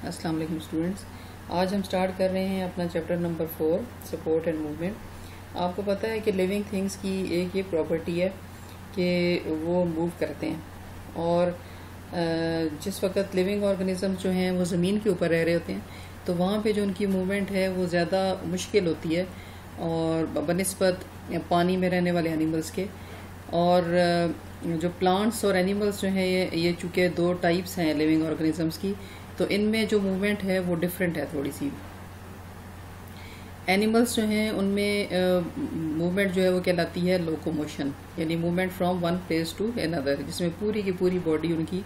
अस्सलाम वालेकुम स्टूडेंट्स। आज हम स्टार्ट कर रहे हैं अपना chapter number 4 support and movement. आपको पता है कि लिविंग थिंग्स की एक ये प्रॉपर्टी है कि वो मूव करते हैं और जिस वक्त लिविंग ऑर्गेनिज्म जो हैं वो ज़मीन के ऊपर रह रहे होते हैं तो वहाँ पे जो उनकी मूवमेंट है वो ज़्यादा मुश्किल होती है और बनिस्बत पानी में रहने वाले एनिमल्स के। और जो प्लांट्स और एनिमल्स जो हैं ये चूँकि दो टाइप्स हैं लिविंग ऑर्गेनिजम्स की, तो इनमें जो मूवमेंट है वो डिफरेंट है थोड़ी सी। एनिमल्स जो हैं उनमें मूवमेंट जो है वो कहलाती है लोकोमोशन, यानी movement from one place to another, जिसमें पूरी की पूरी बॉडी उनकी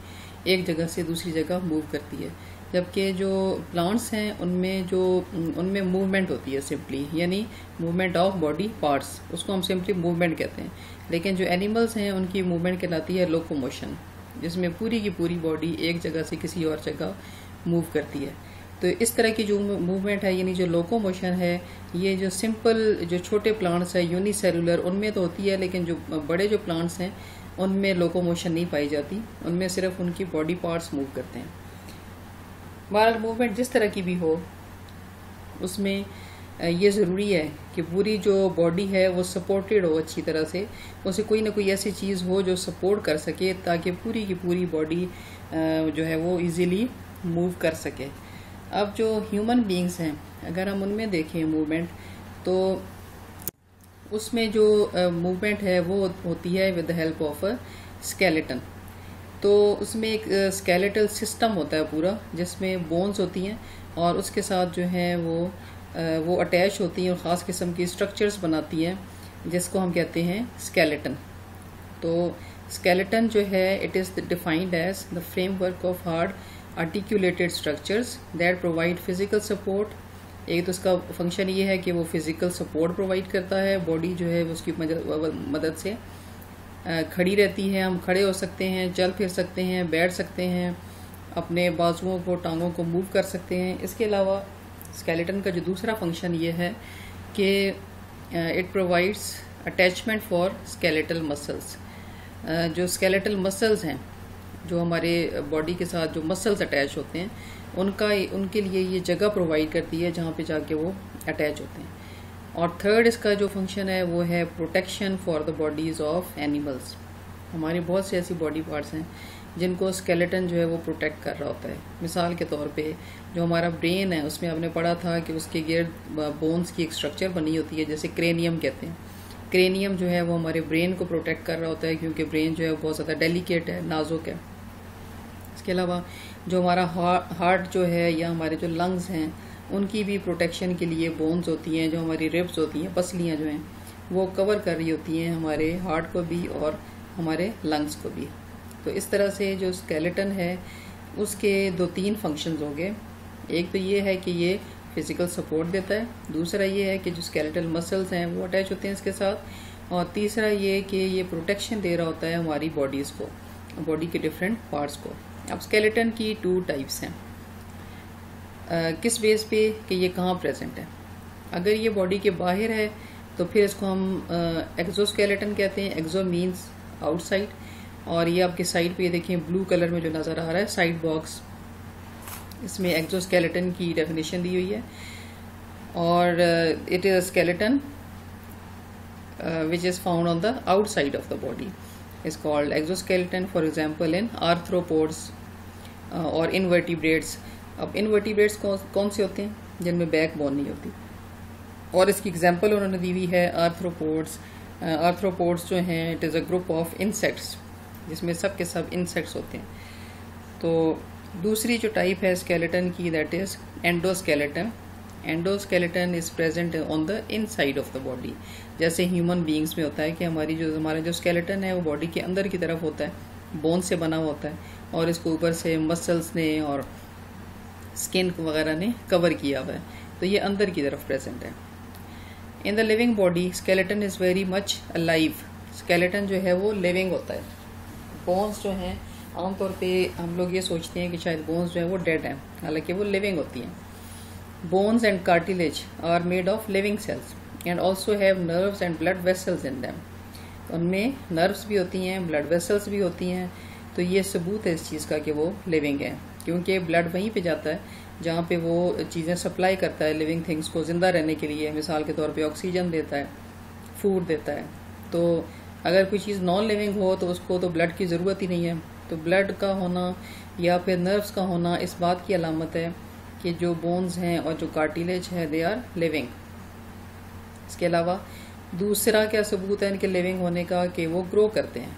एक जगह से दूसरी जगह मूव करती है। जबकि जो प्लांट्स हैं उनमें मूवमेंट होती है सिंपली, यानी मूवमेंट ऑफ बॉडी पार्ट्स, उसको हम सिंपली मूवमेंट कहते हैं। लेकिन जो एनिमल्स हैं उनकी मूवमेंट कहलाती है लोकोमोशन, जिसमें पूरी की पूरी बॉडी एक जगह से किसी और जगह मूव करती है। तो इस तरह की जो मूवमेंट है यानी जो लोकोमोशन है, ये जो सिंपल जो छोटे प्लांट्स है यूनिसेलुलर उनमें तो होती है, लेकिन जो बड़े जो प्लांट्स हैं उनमें लोकोमोशन नहीं पाई जाती, उनमें सिर्फ उनकी बॉडी पार्ट्स मूव करते हैं। बहरहाल मूवमेंट जिस तरह की भी हो उसमें ये ज़रूरी है कि पूरी जो बॉडी है वो सपोर्टेड हो अच्छी तरह से, उसे कोई ना कोई ऐसी चीज़ हो जो सपोर्ट कर सके ताकि पूरी की पूरी बॉडी जो है वो इजीली मूव कर सके। अब जो ह्यूमन बीइंग्स हैं अगर हम उनमें देखें मूवमेंट, तो उसमें जो मूवमेंट है वो होती है with the help of a skeleton. तो उसमें एक स्केलेटल सिस्टम होता है पूरा, जिसमें बोन्स होती हैं और उसके साथ जो है वो अटैच होती हैं और ख़ास किस्म की स्ट्रक्चर्स बनाती हैं जिसको हम कहते हैं स्केलेटन। तो स्केलेटन जो है it is defined as the framework of hard articulated structures that provide physical support. एक तो उसका फंक्शन ये है कि वो फिजिकल सपोर्ट प्रोवाइड करता है, बॉडी जो है उसकी मदद से खड़ी रहती है, हम खड़े हो सकते हैं, चल फिर सकते हैं, बैठ सकते हैं, अपने बाजुओं को टांगों को मूव कर सकते हैं। इसके अलावा स्केलेटन का जो दूसरा फंक्शन ये है कि it provides attachment for skeletal muscles. जो स्केलेटल मसल्स हैं जो हमारे बॉडी के साथ जो मसल्स अटैच होते हैं उनके लिए ये जगह प्रोवाइड करती है जहाँ पे जाके वो अटैच होते हैं। और थर्ड इसका जो फंक्शन है वो है protection for the bodies of animals. हमारी बहुत सी ऐसी बॉडी पार्ट्स हैं जिनको स्केलेटन जो है वो प्रोटेक्ट कर रहा होता है। मिसाल के तौर पे जो हमारा ब्रेन है उसमें आपने पढ़ा था कि उसके गिर्द बोन्स की एक स्ट्रक्चर बनी होती है, जैसे क्रेनियम कहते हैं। क्रेनियम जो है वो हमारे ब्रेन को प्रोटेक्ट कर रहा होता है क्योंकि ब्रेन जो है बहुत ज़्यादा डेलिकेट है, नाजुक है। इसके अलावा जो हमारा हार्ट जो है या हमारे जो लंग्स हैं उनकी भी प्रोटेक्शन के लिए बोन्स होती हैं, जो हमारी रिब्स होती हैं, पसलियाँ जो हैं वो कवर कर रही होती हैं हमारे हार्ट को भी और हमारे लंग्स को भी। तो इस तरह से जो स्केलेटन है उसके दो तीन फंक्शंस हो गए। एक तो ये है कि ये फिजिकल सपोर्ट देता है, दूसरा ये है कि जो स्केलेटल मसल्स हैं वो अटैच होते हैं इसके साथ, और तीसरा ये कि ये प्रोटेक्शन दे रहा होता है हमारी बॉडीज़ को, बॉडी के डिफरेंट पार्ट्स को। अब स्केलेटन की टू टाइप्स हैं। किस बेस पे कि ये कहाँ प्रेजेंट है। अगर ये बॉडी के बाहर है तो फिर इसको हम एक्सोस्केलेटन कहते हैं। एक्सो मीन्स आउटसाइड, और ये आपके साइड पे ये देखें ब्लू कलर में जो नज़र आ रहा है साइड बॉक्स, इसमें एक्सोस्केलेटन की डेफिनेशन दी हुई है। और it is skeleton which is found on the outside of the body is called exoskeleton. For example in arthropods और इनवर्टिब्रेट्स। अब इनवर्टिब्रेट्स कौन से होते हैं? जिनमें बैक बोन नहीं होती, और इसकी एग्जांपल उन्होंने दी हुई है आर्थ्रोपोड्स। आर्थ्रोपोड्स जो हैं it is a group of insects, जिसमें सब के सब इंसेक्ट्स होते हैं। तो दूसरी जो टाइप है स्केलेटन की that is endoskeleton. Endoskeleton is present on the inside of the body. जैसे ह्यूमन बीइंग्स में होता है कि हमारा जो स्केलेटन है वो बॉडी के अंदर की तरफ होता है, बोन से बना हुआ होता है, और इसको ऊपर से मसल्स ने और स्किन वगैरह ने कवर किया हुआ है, तो ये अंदर की तरफ प्रेजेंट है। In the living body skeleton is very much alive. Skeleton जो है वो लिविंग होता है। बोन्स जो हैं आमतौर पे हम लोग ये सोचते हैं कि शायद बोन्स जो है वो डेड हैं, हालांकि वो लिविंग होती हैं। Bones and cartilage are made of living cells and also have nerves and blood vessels in them. उनमें नर्व्स भी होती हैं, ब्लड वेसल्स भी होती हैं। तो ये सबूत है इस चीज़ का कि वो लिविंग है, क्योंकि ब्लड वहीं पे जाता है जहाँ पे वो चीज़ें सप्लाई करता है लिविंग थिंग्स को ज़िंदा रहने के लिए। मिसाल के तौर पे ऑक्सीजन देता है, फूड देता है। तो अगर कोई चीज़ नॉन लिविंग हो तो उसको तो ब्लड की ज़रूरत ही नहीं है। तो ब्लड का होना या फिर नर्व्स का होना इस बात की अलामत है कि जो बोन्स हैं और जो कार्टिलेज है दे आर लिविंग। इसके अलावा दूसरा क्या सबूत है इनके लिविंग होने का कि वो ग्रो करते हैं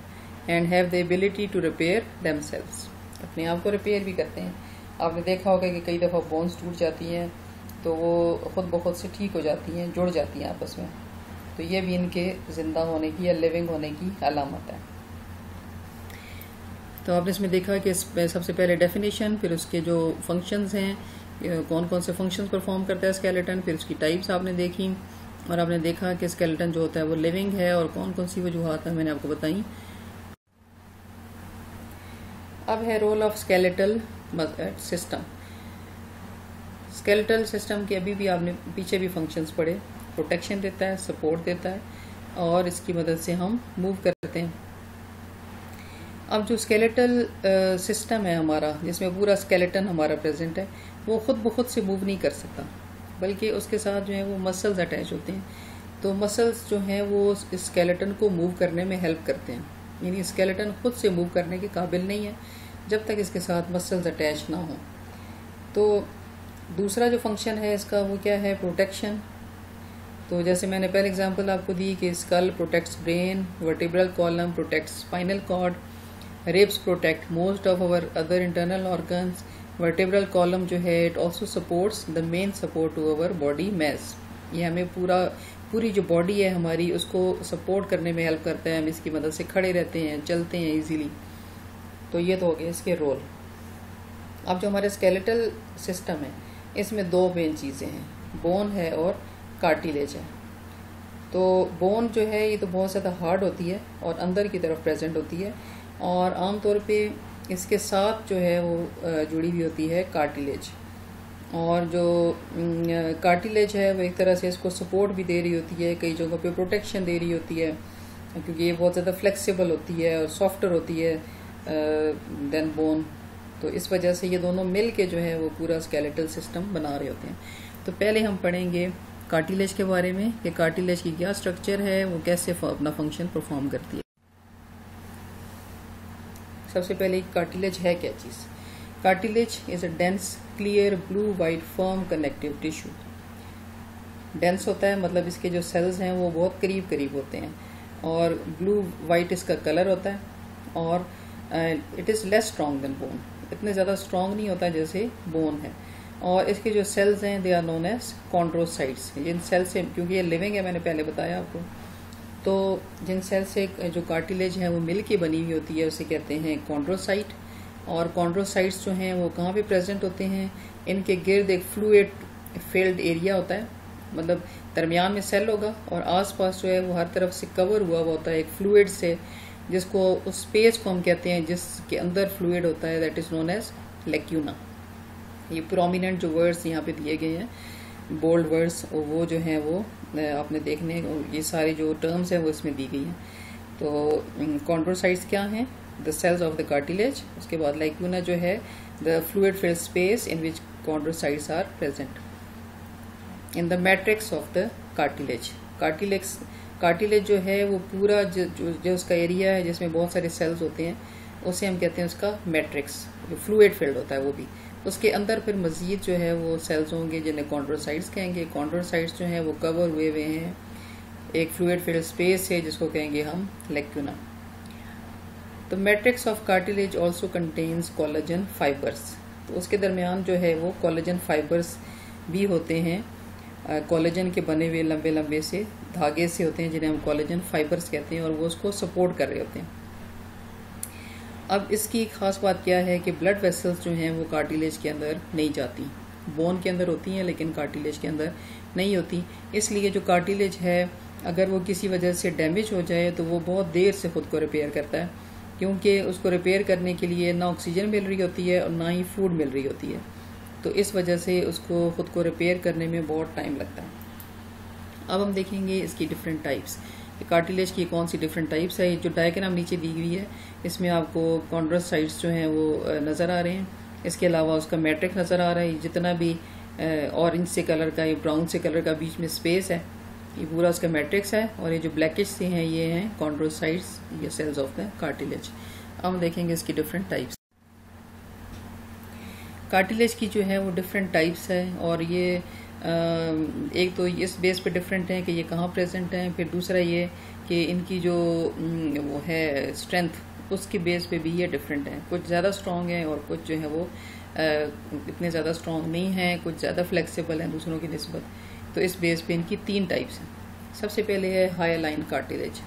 and have the ability to repair themselves, अपने आप को रिपेयर भी करते हैं। आपने देखा होगा कि कई दफ़ा बोन्स टूट जाती हैं तो वो खुद ब खुद से ठीक हो जाती हैं, जुड़ जाती हैं आपस में। तो ये भी इनके ज़िंदा होने की या लिविंग होने की अलामत है। तो आपने इसमें देखा कि सबसे पहले डेफिनेशन, फिर उसके जो फंक्शंस हैं, कौन कौन से फंक्शंस परफॉर्म करता है स्केलेटन, फिर उसकी टाइप्स आपने देखी और आपने देखा कि स्केलेटन जो होता है वो लिविंग है और कौन कौन सी वजूहात है मैंने आपको बताई। अब है role of skeletal system. Skeletal system के अभी भी आपने पीछे भी फंक्शंस पढ़े। प्रोटेक्शन देता है, सपोर्ट देता है और इसकी मदद से हम मूव करते हैं। अब जो स्केलेटल सिस्टम है हमारा, जिसमें पूरा स्केलेटन हमारा प्रेजेंट है, वो खुद ब खुद से मूव नहीं कर सकता, बल्कि उसके साथ जो है वो मसल्स अटैच होते हैं। तो मसल्स जो हैं वो इस स्केलेटन को मूव करने में हेल्प करते हैं। यानी स्केलेटन खुद से मूव करने के काबिल नहीं है जब तक इसके साथ मसल्स अटैच ना हो। तो दूसरा जो फंक्शन है इसका वो क्या है, प्रोटेक्शन। तो जैसे मैंने पहले एग्जांपल आपको दी कि skull protects brain, vertebral column protects spinal cord, ribs protect most of our other internal organs, vertebral column जो है it also supports the main support to our body mass. ये हमें पूरी जो बॉडी है हमारी उसको सपोर्ट करने में हेल्प करता है। हम इसकी मदद से खड़े रहते हैं, चलते हैं इजीली। तो ये तो हो गया इसके रोल। अब जो हमारे स्केलेटल सिस्टम है इसमें दो मेन चीज़ें हैं, बोन है और कार्टिलेज है। तो बोन जो है ये तो बहुत ज़्यादा हार्ड होती है और अंदर की तरफ प्रेजेंट होती है और आमतौर पे इसके साथ जो है वो जुड़ी हुई होती है कार्टिलेज। और जो कार्टिलेज है वो एक तरह से इसको सपोर्ट भी दे रही होती है, कई जगहों पे प्रोटेक्शन दे रही होती है, क्योंकि ये बहुत ज़्यादा फ्लेक्सिबल होती है और सॉफ्टर होती है देन बोन। तो इस वजह से ये दोनों मिल के जो है वो पूरा स्केलेटल सिस्टम बना रहे होते हैं। तो पहले हम पढ़ेंगे कार्टिलेज के बारे में कि कार्टिलेज की क्या स्ट्रक्चर है, वो कैसे अपना फंक्शन परफॉर्म करती है। सबसे पहले कार्टिलेज है क्या चीज़। Cartilage is a dense clear blue white firm connective tissue. Dense होता है मतलब इसके जो सेल्स हैं वो बहुत करीब करीब होते हैं और ब्लू वाइट इसका कलर होता है और it is less strong than bone, इतने ज़्यादा स्ट्रॉन्ग नहीं होता जैसे बोन है। और इसके जो सेल्स हैं they are known as chondrocytes. जिन सेल से, क्योंकि ये लिविंग है मैंने पहले बताया आपको, तो जिन सेल से जो कार्टिलेज है वो मिल के बनी हुई होती है उसे कहते हैं कॉन्ड्रोसाइट। और कॉन्ड्रोसाइट्स जो हैं वो कहाँ पे प्रेजेंट होते हैं, इनके गिर्द एक फ्लूइड फिल्ड एरिया होता है, मतलब दरमियान में सेल होगा और आसपास जो है वो हर तरफ से कवर हुआ होता है एक फ्लूइड से, जिसको उस स्पेस को हम कहते हैं जिसके अंदर फ्लूइड होता है, दैट इज नोन एज लेक्यूना। ये प्रोमिनेंट जो वर्ड्स यहाँ पे दिए गए हैं, बोल्ड वर्ड्स, वो जो हैं वो आपने देखने, ये सारी जो टर्म्स हैं वो इसमें दी गई हैं। तो कॉन्ड्रोसाइट्स क्या हैं, the cells of the cartilage. उसके बाद लेक्यूना जो है the fluid filled space in which chondrocytes are present in the matrix of the cartilage. Cartilage जो है वो पूरा जो उसका एरिया है जिसमें बहुत सारे सेल्स होते हैं उसे हम कहते हैं उसका मैट्रिक्स, जो फ्लूइड फिल्ड होता है वो भी। उसके अंदर फिर मजीद जो है वो सेल्स होंगे जिन्हें कॉन्ड्रोसाइट्स कहेंगे। कॉन्ड्रोसाइट्स जो हैं वो कवर हुए हुए हैं एक फ्लूइड फिल्ड स्पेस है जिसको कहेंगे हम लेक्यूना। तो matrix of cartilage also contains collagen fibres. तो उसके दरमियान जो है वो कोलेजन फाइबर्स भी होते हैं, कोलेजन के बने हुए लंबे लंबे से धागे से होते हैं जिन्हें हम कोलेजन फाइबर्स कहते हैं और वो उसको सपोर्ट कर रहे होते हैं। अब इसकी खास बात क्या है कि ब्लड वेसल्स जो हैं वो कार्टिलेज के अंदर नहीं जाती, बोन के अंदर होती हैं लेकिन कार्टिलेज के अंदर नहीं होती। इसलिए जो कार्टिलेज है अगर वो किसी वजह से डैमेज हो जाए तो वो बहुत देर से खुद को रिपेयर करता है, क्योंकि उसको रिपेयर करने के लिए ना ऑक्सीजन मिल रही होती है और ना ही फूड मिल रही होती है। तो इस वजह से उसको खुद को रिपेयर करने में बहुत टाइम लगता है। अब हम देखेंगे इसकी डिफरेंट टाइप्स, कार्टिलेज की कौन सी डिफरेंट टाइप्स है। जो डायग्राम नीचे दी हुई है इसमें आपको कॉन्ड्रोसाइट्स जो हैं वो नज़र आ रहे हैं इसके अलावा उसका मैट्रिक्स नज़र आ रहा है, जितना भी ऑरेंज से कलर का, ये ब्राउन से कलर का बीच में स्पेस है, ये पूरा उसका मैट्रिक्स है। और ये जो ब्लैकिश से हैं ये हैं कॉन्ड्रोसाइट्स, ये सेल्स ऑफ द कार्टिलेज। अब हम देखेंगे इसकी डिफरेंट टाइप्स। कार्टिलेज की जो है वो डिफरेंट टाइप्स है, और ये एक तो इस बेस पे डिफरेंट है कि ये कहाँ प्रेजेंट हैं, फिर दूसरा ये कि इनकी जो वो है स्ट्रेंथ, उसके बेस पे भी ये डिफरेंट है। कुछ ज़्यादा स्ट्रॉन्ग है और कुछ जो है वो इतने ज़्यादा स्ट्रॉन्ग नहीं है, कुछ ज़्यादा फ्लेक्सिबल हैं दूसरों की निस्बत। तो इस बेस पे इनकी 3 टाइप्स हैं। सबसे पहले है हायालाइन कार्टिलेज।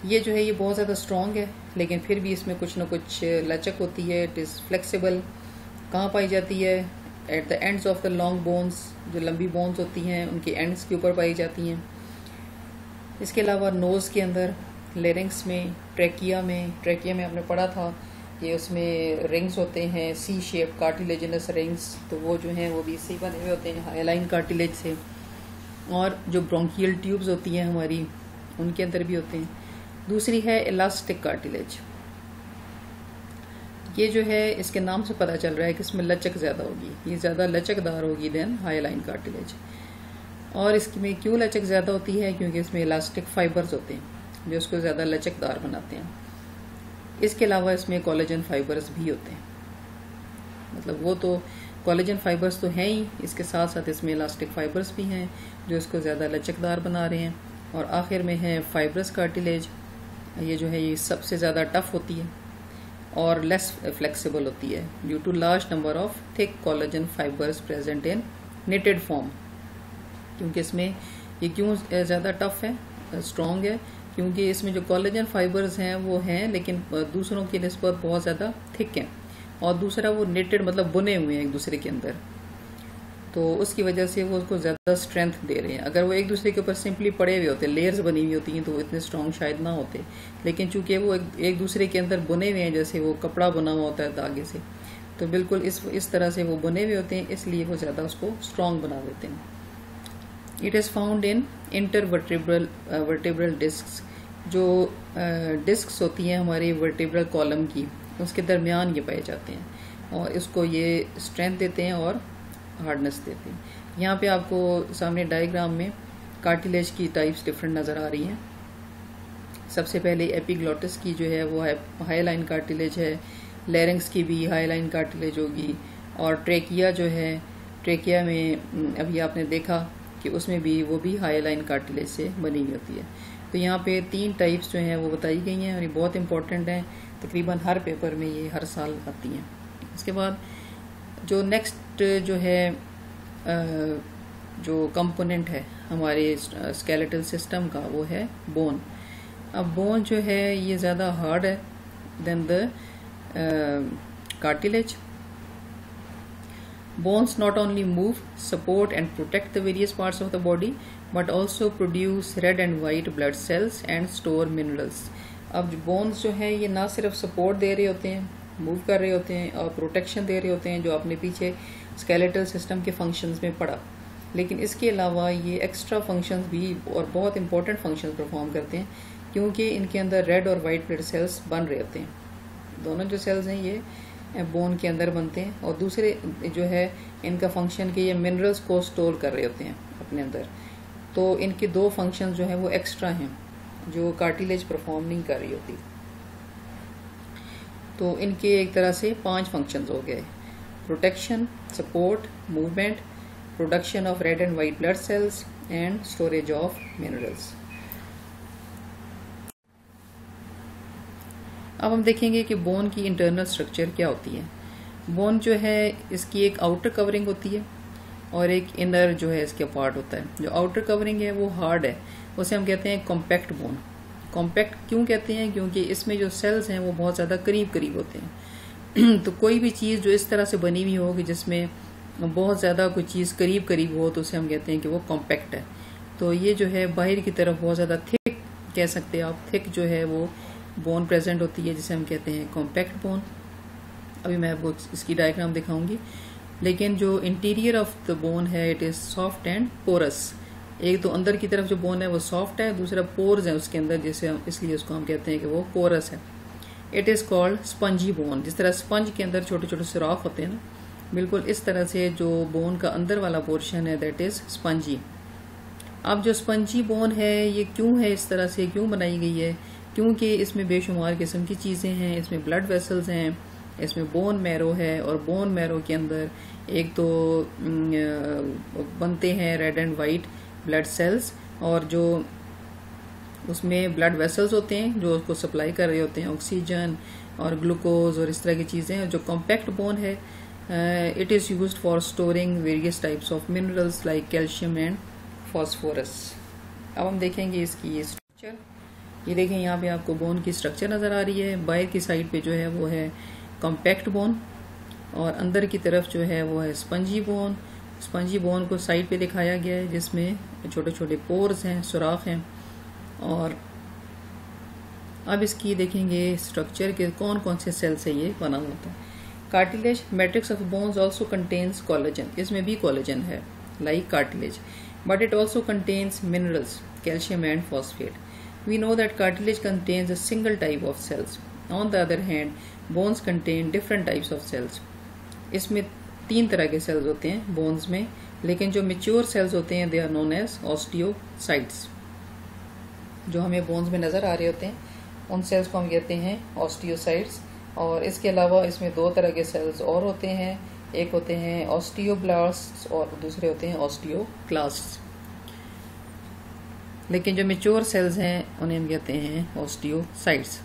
ये जो है ये बहुत ज़्यादा स्ट्रॉन्ग है, लेकिन फिर भी इसमें कुछ ना कुछ लचक होती है, इट इज़ फ्लेक्सिबल। कहाँ पाई जाती है? At the ends of the long bones, जो लंबी बोन्स होती हैं उनके एंड्स के ऊपर पाई जाती हैं। इसके अलावा नोज़ के अंदर, लेरिंग्स में, ट्रैकिया में आपने पढ़ा था कि उसमें रिंग्स होते हैं, सी शेप कार्टिलेजिनस रिंग्स, तो वो जो हैं वो भी इससे बने हुए होते हैं, हायालाइन कार्टिलेज से। और जो ब्रोंकियल ट्यूब्स होती हैं हमारी, उनके अंदर भी होते हैं। दूसरी है इलास्टिक कार्टिलेज। ये जो है इसके नाम से पता चल रहा है कि इसमें लचक ज़्यादा होगी, ये ज़्यादा लचकदार होगी देन हायालाइन कार्टिलेज। और इसमें क्यों लचक ज़्यादा होती है? क्योंकि इसमें इलास्टिक फाइबर्स होते हैं जो इसको ज़्यादा लचकदार बनाते हैं। इसके अलावा इसमें कोलेजन फाइबर्स भी होते हैं, मतलब वो तो कोलेजन फाइबर्स तो हैं ही, इसके साथ साथ इसमें इलास्टिक फाइबर्स भी हैं जो इसको ज़्यादा लचकदार बना रहे हैं। और आखिर में है फाइब्रस कार्टिलेज। ये जो है ये सबसे ज़्यादा टफ होती है और लेस फ्लेक्सिबल होती है due to large number of thick collagen fibres present in knitted form. क्योंकि इसमें ये क्यों ज़्यादा टफ है, स्ट्रॉन्ग है? क्योंकि इसमें जो कोलेजन फाइबर्स हैं वो हैं, लेकिन दूसरों की निस्बत बहुत ज़्यादा थिक हैं, और दूसरा वो निटेड मतलब बुने हुए हैं एक दूसरे के अंदर, तो उसकी वजह से वो उसको ज़्यादा स्ट्रेंथ दे रहे हैं। अगर वो एक दूसरे के ऊपर सिंपली पड़े हुए होते, लेयर्स बनी हुई होती हैं, तो वो इतने स्ट्रॉन्ग शायद ना होते। लेकिन चूंकि वो एक दूसरे के अंदर बुने हुए हैं, जैसे वो कपड़ा बुना हुआ होता है धागे से, तो बिल्कुल इस तरह से वो बुने हुए होते हैं, इसलिए वो ज़्यादा उसको स्ट्रॉन्ग बना देते हैं। It is found in vertebral discs. जो डिस्क्स होती हैं हमारी वर्टेब्रल कॉलम की, उसके दरमियान ये पाए जाते हैं, और इसको ये स्ट्रेंथ देते हैं और हार्डनेस देते हैं। यहाँ पे आपको सामने डायग्राम में कार्टिलेज की टाइप्स डिफरेंट नज़र आ रही हैं। सबसे पहले एपिग्लोटिस की जो है वो हायालाइन कार्टिलेज है, लेरिंग्स की भी हायालाइन कार्टिलेज होगी, और ट्रेकिया जो है, ट्रेकिया में अभी आपने देखा कि उसमें भी वो भी हायालाइन कार्टिलेज से बनी हुई होती है। तो यहाँ पे 3 टाइप्स जो हैं वो बताई गई हैं, और ये बहुत इंपॉर्टेंट हैं, तकरीबन हर पेपर में ये हर साल आती हैं। इसके बाद जो नेक्स्ट जो है जो कंपोनेंट है हमारे स्केलेटल सिस्टम का, वो है बोन। अब बोन जो है ये ज़्यादा हार्ड है than the cartilage. Bones not only move, support and protect the various parts of the body, but also produce red and white blood cells and store minerals. अब बोन्स जो है ये ना सिर्फ सपोर्ट दे रहे होते हैं, मूव कर रहे होते हैं, और प्रोटेक्शन दे रहे होते हैं, जो आपने पीछे स्केलेटल सिस्टम के फंक्शंस में पढ़ा, लेकिन इसके अलावा ये एक्स्ट्रा फंक्शंस भी और बहुत इंपॉर्टेंट फंक्शंस परफॉर्म करते हैं, क्योंकि इनके अंदर रेड और वाइट ब्लड सेल्स बन रहे होते हैं। दोनों जो सेल्स हैं ये बोन के अंदर बनते हैं, और दूसरे जो है इनका फंक्शन कि ये मिनरल्स को स्टोर कर रहे होते हैं अपने अंदर। तो इनके 2 फंक्शन जो हैं वो एक्स्ट्रा हैं जो कार्टिलेज परफॉर्म नहीं कर रही होती। तो इनके एक तरह से 5 फंक्शंस हो गए: protection, support, movement, production of red and white blood cells and storage of minerals. अब हम देखेंगे कि बोन की इंटरनल स्ट्रक्चर क्या होती है। बोन जो है इसकी एक आउटर कवरिंग होती है और एक इनर जो है इसके पार्ट होता है। जो आउटर कवरिंग है वो हार्ड है, उसे हम कहते हैं कॉम्पैक्ट बोन। कॉम्पैक्ट क्यों कहते हैं? क्योंकि इसमें जो सेल्स हैं वो बहुत ज़्यादा करीब करीब होते हैं। तो कोई भी चीज़ जो इस तरह से बनी हुई हो कि जिसमें बहुत ज़्यादा कोई चीज़ करीब करीब हो, तो उसे हम कहते हैं कि वो कॉम्पैक्ट है। तो ये जो है बाहर की तरफ बहुत ज़्यादा थिक कह सकते हैं आप, थिक जो है वो बोन प्रेजेंट होती है, जिसे हम कहते हैं कॉम्पैक्ट बोन। अभी मैं आपको इसकी डायग्राम दिखाऊंगी। लेकिन जो इंटीरियर ऑफ द बोन है it is soft and porous. एक तो अंदर की तरफ जो बोन है वो सॉफ्ट है, दूसरा पोर्स है उसके अंदर, जैसे इसलिए उसको हम कहते हैं कि वो पोरस है। It is called spongy bone. जिस तरह स्पंज के अंदर छोटे छोटे सुराख होते हैं ना, बिल्कुल इस तरह से जो बोन का अंदर वाला पोर्शन है दैट इज़ स्पंजी। अब जो स्पंजी बोन है ये क्यों है, इस तरह से क्यों बनाई गई है? क्योंकि इसमें बेशुमार किस्म की चीज़ें हैं, इसमें ब्लड वेसल्स हैं, इसमें बोन मैरो है, और बोन मैरो के अंदर एक तो बनते हैं red and white blood cells, और जो उसमें ब्लड वेसल्स होते हैं जो उसको सप्लाई कर रहे होते हैं ऑक्सीजन और ग्लूकोज और इस तरह की चीज़ें। जो कॉम्पैक्ट बोन है it is used for storing various types of minerals like calcium and phosphorus. अब हम देखेंगे इसकी ये स्ट्रक्चर। ये देखें यहाँ पे आपको बोन की स्ट्रक्चर नज़र आ रही है। बाहर की साइड पे जो है वो है कॉम्पैक्ट बोन, और अंदर की तरफ जो है वो है स्पंजी बोन। स्पंजी बोन को साइड पे दिखाया गया है जिसमें छोटे छोटे पोर्स हैं, सुराख हैं। और अब इसकी देखेंगे स्ट्रक्चर के कौन कौन से सेल से ये बना होता है। Cartilage matrix of bones also contains collagen. इसमें भी कोलेजन है like cartilage, but it also contains minerals calcium and phosphate. We know that cartilage contains a single type of cells. On the other hand, bones contain different types of cells. इसमें 3 तरह के sales होते हैं bones में, लेकिन जो mature cells होते हैं they are known as osteocytes. जो हमें बोन्स में नज़र आ रहे होते हैं उन सेल्स को हम कहते हैं ऑस्टियोसाइट्स। और इसके अलावा इसमें 2 तरह के सेल्स और होते हैं, एक होते हैं ऑस्टियोब्लास्ट्स और दूसरे होते हैं ऑस्टियोक्लास्ट्स। लेकिन जो मेच्योर सेल्स हैं उन्हें हम कहते हैं ऑस्टियोसाइट्स।